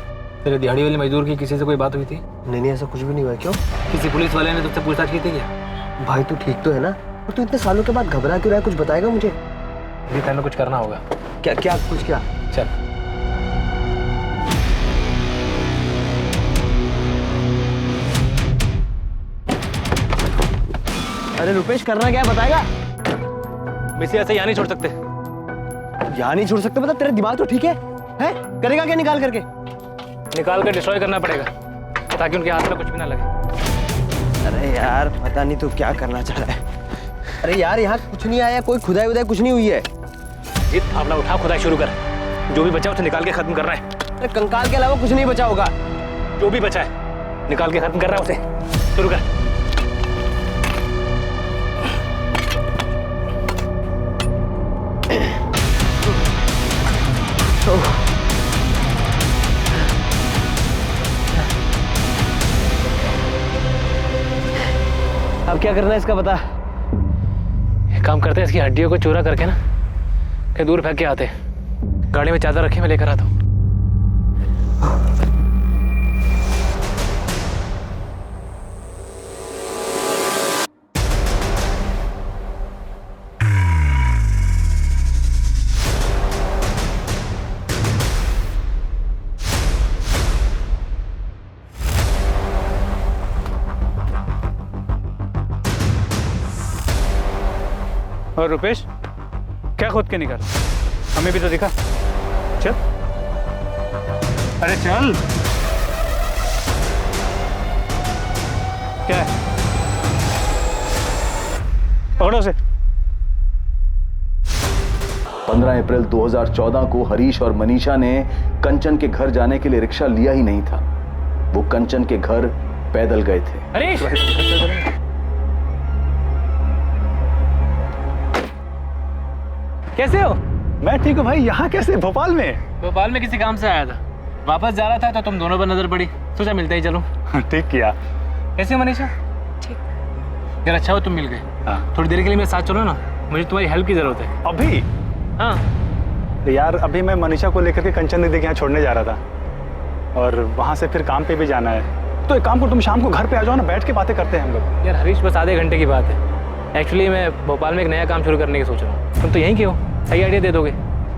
तेरे दिहाड़ी वाले मजदूर की किसी से कोई बात हुई थी? नहीं, ऐसा कुछ भी नहीं हुआ। क्यों? किसी पुलिस वाले ने तुझसे पूछताछ की थी क्या? भाई तू ठीक तो है ना? और तू इतने सालों के बाद घबरा क्यों रहा है? कुछ बताएगा मुझे? अभी हमें कुछ करना होगा। क्या कुछ क्या? चल। अरे रुपेश, करना क्या है बताएगा? मिसी ऐसे यहाँ नहीं छोड़ सकते। यहाँ नहीं छोड़ सकते मतलब तेरा दिमाग तो ठीक है? करेगा क्या निकाल करके? निकाल कर डिस्ट्रॉय करना पड़ेगा ताकि उनके हाथ में कुछ भी ना लगे। अरे यार पता नहीं तू क्या करना चाह रहा है। अरे यार यहाँ कुछ नहीं आया, कोई खुदाई वुदाई कुछ नहीं हुई है। जीत, अपना उठा, खुदाई शुरू कर। जो भी बचा उसे निकाल के खत्म करना है। अरे कंकाल के अलावा कुछ नहीं बचा होगा। जो भी बचा है निकाल के खत्म करना है उसे। शुरू कर। अब क्या करना है इसका बता। एक काम करते हैं, इसकी हड्डियों को चूरा करके ना कहीं दूर फेंक के आते हैं। गाड़ी में चादर रखी, मैं लेकर आता हूँ। और रुपेश, क्या खोद के निकाल? हमें भी तो दिखा। चल, अरे चल। क्या है? पकड़ो उसे। 15 अप्रैल 2014 को हरीश और मनीषा ने कंचन के घर जाने के लिए रिक्शा लिया ही नहीं था। वो कंचन के घर पैदल गए थे। हरीश! कैसे हो? मैं ठीक हूँ भाई। यहाँ कैसे? भोपाल में? भोपाल में किसी काम से आया था, वापस जा रहा था तो तुम दोनों पर नजर पड़ी, सोचा मिलते ही चलो। ठीक किया। कैसे हो मनीषा? ठीक। यार अच्छा हो तुम मिल गए। हाँ। थोड़ी देर के लिए मेरे साथ चलो ना, मुझे तुम्हारी हेल्प की जरूरत है। अभी? हाँ। तो यार अभी मैं मनीषा को लेकर के कंचन दीदी के यहाँ छोड़ने जा रहा था और वहाँ से फिर काम पे भी जाना है। तो एक काम करो, तुम शाम को घर पे आ जाओ ना, बैठ के बातें करते हैं हम लोग। यार हरीश, बस आधे घंटे की बात है। एक्चुअली मैं भोपाल में एक नया काम शुरू करने की सोच रहा हूँ। तुम तो यहीं के हो, सही आइडिया दे दोगे।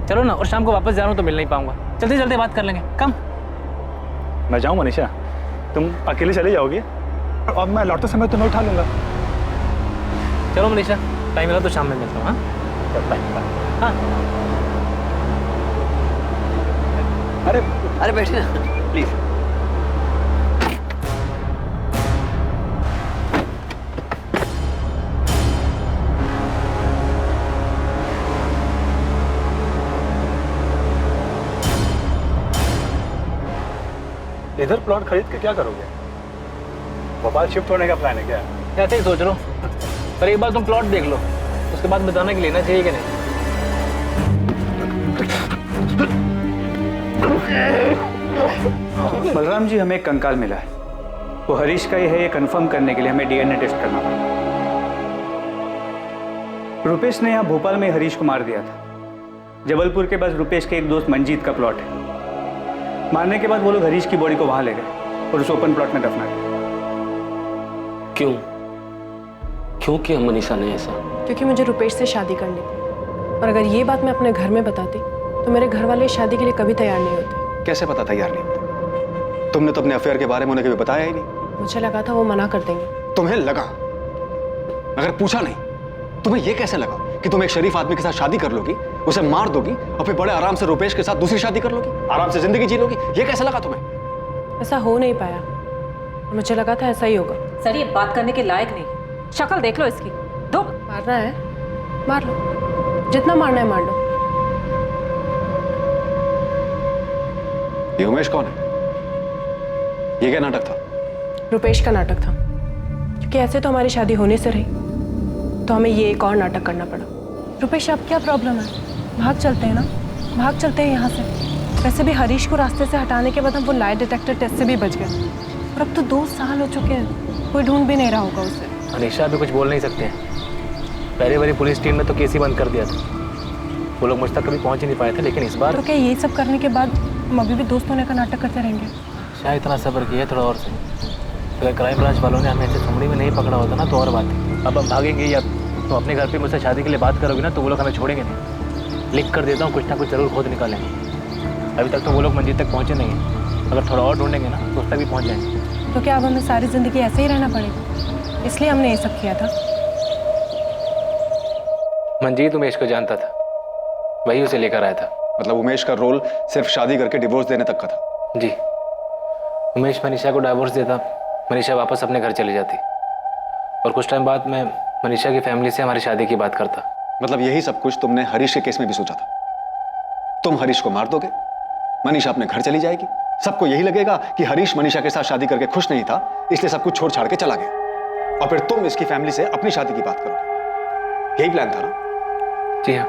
चलो ना, और शाम को वापस जा रहा हूँ तो मिल नहीं पाऊंगा। जल्दी जल्दी बात कर लेंगे। कम। मैं जाऊँ मनीषा? तुम अकेले चले जाओगे और मैं लौटते समय तुम्हें उठा लूंगा। चलो मनीषा, टाइम मिला तो शाम में मिलता हूँ। हाँ बाय। हाँ अरे बैठे ना प्लीज। इधर प्लॉट खरीद के क्या करोगे? भोपाल शिफ्ट होने का प्लान है क्या? ऐसे ही सोच रहा हूँ, पर एक बार तुम प्लॉट देख लो, उसके बाद बताना कि लेना चाहिए कि नहीं। बलराम जी, हमें एक कंकाल मिला है। वो हरीश का ही है, ये कंफर्म करने के लिए हमें डीएनए टेस्ट करना पड़ा। रुपेश ने यहाँ भोपाल में हरीश को मार दिया था। जबलपुर के पास रुपेश के एक दोस्त मंजीत का प्लॉट है। मारने के बाद वो लोग हरीश की बॉडी को वहां ले गए और उस ओपन प्लॉट में दफना दिया। क्यों किया मनीषा ने ऐसा? क्योंकि मुझे रुपेश से शादी करनी थी, और अगर ये बात मैं अपने घर में बताती तो मेरे घर वाले शादी के लिए कभी तैयार नहीं होते। कैसे पता तैयार नहीं होते? तुमने तो अपने अफेयर के बारे में उन्हें कभी बताया ही नहीं। मुझे लगा था वो मना कर देंगे। तुम्हें लगा? अगर पूछा नहीं, तुम्हें यह कैसे लगा कि तुम एक शरीफ आदमी के साथ शादी कर लोगी, उसे मार दोगी और फिर बड़े आराम से रुपेश के साथ दूसरी शादी कर लोगी, आराम से जिंदगी जी लोगी? ये कैसे लगा तुम्हें? ऐसा हो नहीं पाया, मुझे लगा था ऐसा ही होगा। सर ये बात करने के लायक नहीं, शक्ल देख लो इसकी। दो मारना है मार लो, जितना मारना है मार लो। ये उमेश कौन है? ये क्या नाटक था? रुपेश का नाटक था, क्योंकि ऐसे तो हमारी शादी होने से रही, तो हमें ये एक और नाटक करना पड़ा। रुपेश अब क्या प्रॉब्लम है? भाग चलते हैं ना, भाग चलते हैं यहाँ से। वैसे भी हरीश को रास्ते से हटाने के बाद हम वो लाई डिटेक्टर टेस्ट से भी बच गए, और अब तो 2 साल हो चुके हैं, कोई ढूंढ भी नहीं रहा होगा उसे। मनीषा भी कुछ बोल नहीं सकते हैं, पहली बारी पुलिस टीम ने तो केस ही बंद कर दिया था। वो लोग मुझ तक कभी पहुंच ही नहीं पाए थे, लेकिन इस बार तो क्या यही सब करने के बाद हम अभी भी दोस्त होने का नाटक करते रहेंगे? शायद इतना सब्र किया थोड़ा और से। अगर क्राइम ब्रांच वालों ने हमें ऐसे सुमड़ी में नहीं पकड़ा होता ना तो और बात है। अब हम भागेंगे या तो अपने घर पे मुझसे शादी के लिए बात करोगे ना तो वो लोग हमें छोड़ेंगे नहीं। लिख कर देता हूँ, कुछ ना कुछ जरूर खोद निकालेंगे। अभी तक तो वो लोग मंजिल तक पहुँचे नहीं हैं, अगर थोड़ा और ढूंढेंगे ना तो उस तक भी पहुँच जाएंगे। तो क्या अब हमें सारी ज़िंदगी ऐसे ही रहना पड़ेगा? इसलिए हमने ये सब किया था। मंजीत उमेश को जानता था, वही उसे लेकर आया था। मतलब उमेश का रोल सिर्फ शादी करके डिवोर्स देने तक का था? जी। उमेश मनीषा को डाइवोर्स देता, मनीषा वापस अपने घर चली जाती और कुछ टाइम बाद मैं मनीषा की फैमिली से हमारी शादी की बात करता। मतलब यही सब कुछ तुमने हरीश के केस में भी सोचा था? तुम हरीश को मार दोगे, मनीषा अपने घर चली जाएगी, सबको यही लगेगा कि हरीश मनीषा के साथ शादी करके खुश नहीं था, इसलिए सब कुछ छोड़ छाड़ के चला गया, और फिर तुम इसकी फैमिली से अपनी शादी की बात करोगे। यही प्लान था ना? जी हाँ।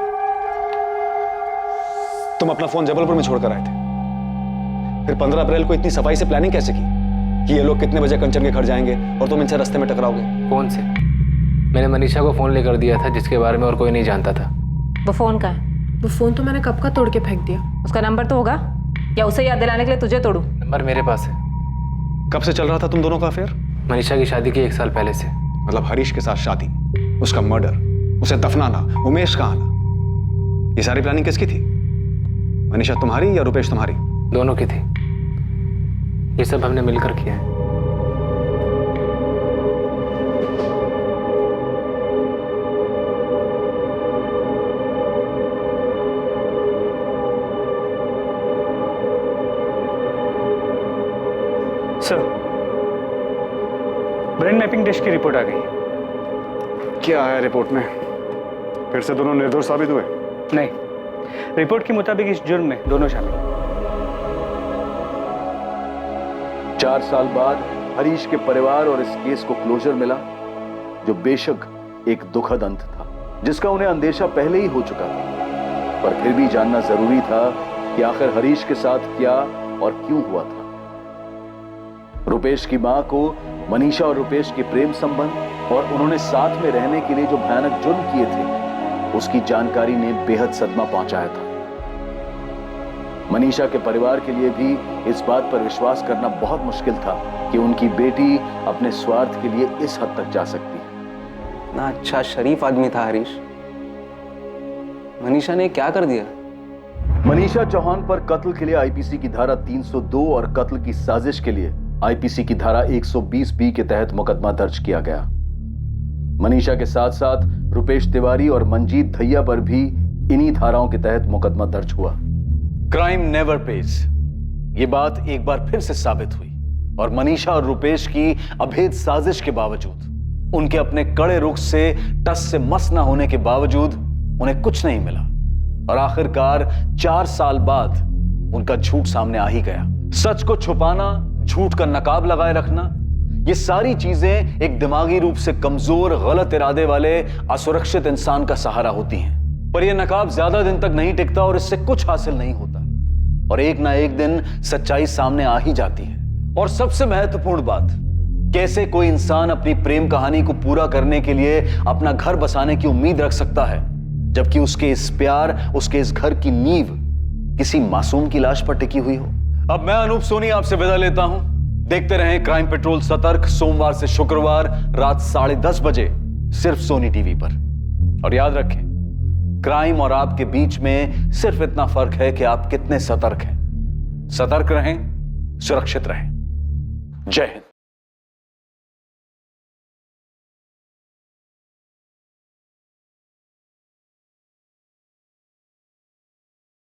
तुम अपना फोन जबलपुर में छोड़कर आए थे, फिर 15 अप्रैल को इतनी सफाई से प्लानिंग कैसे की कि ये लोग कितने बजे कंचन के घर जाएंगे और तुम इनसे रास्ते में टकराओगे? फोन से मैंने मनीषा को फोन लेकर दिया था जिसके बारे में और कोई नहीं जानता था। वो फोन का है? वो फोन तो मैंने कब का तोड़ के फेंक दिया। उसका नंबर तो होगा, या उसे याद दिलाने के लिए तुझे तोड़ू? नंबर मेरे पास है। कब से चल रहा था तुम दोनों का अफेयर? मनीषा की शादी के 1 साल पहले से। मतलब हरीश के साथ शादी, उसका मर्डर, उसे दफनाना, उमेश का आना, ये सारी प्लानिंग किसकी थी? मनीषा तुम्हारी या रुपेश तुम्हारी? दोनों की थी। ये सब हमने मिलकर किया है। सर, ब्रेन मैपिंग टेस्ट की रिपोर्ट आ गई। क्या आया रिपोर्ट में? फिर से दोनों निर्दोष साबित हुए? नहीं, रिपोर्ट के मुताबिक इस जुर्म में दोनों शामिल। 4 साल बाद हरीश के परिवार और इस केस को क्लोजर मिला, जो बेशक एक दुखद अंत था, जिसका उन्हें अंदेशा पहले ही हो चुका था, पर फिर भी जानना जरूरी था कि आखिर हरीश के साथ क्या और क्यों हुआ था। रुपेश की मां को मनीषा और रुपेश के प्रेम संबंध और उन्होंने साथ में रहने के लिए जो भयानक जुर्म किए थे, उसकी जानकारी ने बेहद सदमा पहुंचाया था। मनीषा के परिवार के लिए भी इस बात पर विश्वास करना बहुत मुश्किल था कि उनकी बेटी अपने स्वार्थ के लिए इस हद तक जा सकती है। ना अच्छा शरीफ आदमी था हरीश, मनीषा ने क्या कर दिया? मनीषा चौहान पर कत्ल के लिए आईपीसी की धारा 302 और कत्ल की साजिश के लिए आईपीसी की धारा 120 बी के तहत मुकदमा दर्ज किया गया। मनीषा के साथ साथ रुपेश तिवारी और मंजीत धैया पर भी इन्हीं धाराओं के तहत मुकदमा दर्ज हुआ। क्राइम नेवर पेज, ये बात एक बार फिर से साबित हुई, और मनीषा और रुपेश की अभेद साजिश के बावजूद, उनके अपने कड़े रुख से टस से मस न होने के बावजूद उन्हें कुछ नहीं मिला, और आखिरकार 4 साल बाद उनका झूठ सामने आ ही गया। सच को छुपाना, झूठ का नकाब लगाए रखना, ये सारी चीजें एक दिमागी रूप से कमजोर, गलत इरादे वाले, असुरक्षित इंसान का सहारा होती हैं। पर यह नकाब ज्यादा दिन तक नहीं टिकता और इससे कुछ हासिल नहीं होता, और एक ना एक दिन सच्चाई सामने आ ही जाती है। और सबसे महत्वपूर्ण बात, कैसे कोई इंसान अपनी प्रेम कहानी को पूरा करने के लिए अपना घर बसाने की उम्मीद रख सकता है, जबकि उसके इस प्यार, उसके इस घर की नींव किसी मासूम की लाश पर टिकी हुई हो। अब मैं अनूप सोनी आपसे विदा लेता हूं। देखते रहें क्राइम पेट्रोल सतर्क, सोमवार से शुक्रवार रात 10:30 बजे सिर्फ सोनी टीवी पर। और याद रखें, क्राइम और आपके बीच में सिर्फ इतना फर्क है कि आप कितने सतर्क हैं। सतर्क रहें, सुरक्षित रहें। जय हिंद।